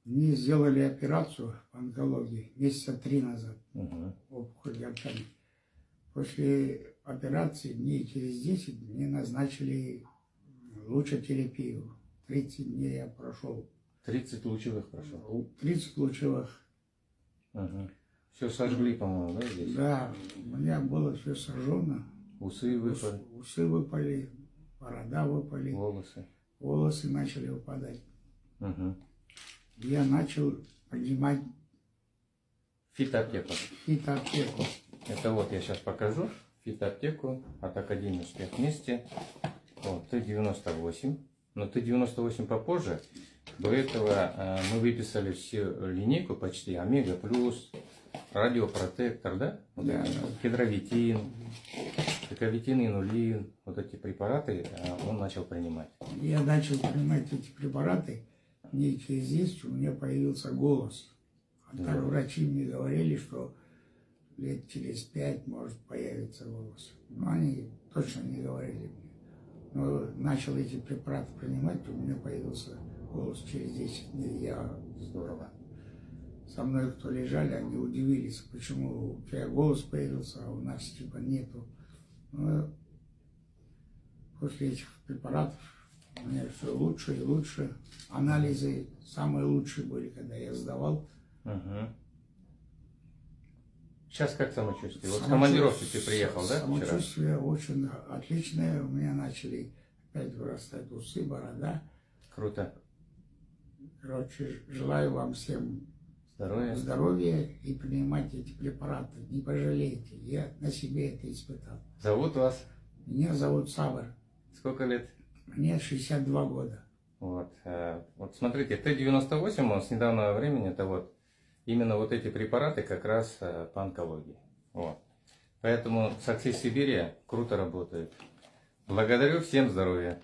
Мне сделали операцию по онкологии месяца 3 назад. Угу. Опухоль гортани. После операции дней через 10 мне назначили лучетерапию. 30 дней я прошел. 30 лучевых прошел. 30 лучевых. Угу. Все сожгли, по-моему, да, здесь? Да, у меня было все сожжено. Усы выпали, Усы выпали, борода выпали, волосы. волосы начали выпадать. Угу. Я начал поднимать Фитоаптеку. фитоаптеку. Это вот я сейчас покажу. Фитоаптеку от Академии успех вместе. Вот, Т-98. Но Т-98 попозже. До этого мы выписали всю линейку почти. Омега плюс, радиопротектор, да? Вот Да, эти, да. Хидровитин, дековитин, инулин. Вот эти препараты он начал принимать. Я начал принимать эти препараты. Дней через 10 у меня появился голос. А так Да. врачи мне говорили, что лет через 5 может появиться голос. Но они точно не говорили мне. Но начал эти препараты принимать, у меня появился голос через 10 дней. Я здорово. Со мной кто лежали, они удивились, почему у тебя голос появился, а у нас типа нету. Но после этих препаратов у меня все лучше и лучше. Анализы самые лучшие были, когда я сдавал. Угу. Сейчас как самочувствие? Вот с командировки ты приехал, да, вчера? Самочувствие очень отличное. У меня начали опять вырастать усы, борода. Круто. Короче, желаю вам всем Здоровья. здоровья и принимать эти препараты. Не пожалейте. Я на себе это испытал. Зовут вас? Меня зовут Савр. Сколько лет? Мне 62 года. Вот, вот смотрите, Т-98, он с недавнего времени, это вот именно вот эти препараты как раз по онкологии. Вот. Поэтому Success Сибирия круто работает. Благодарю, всем здоровья.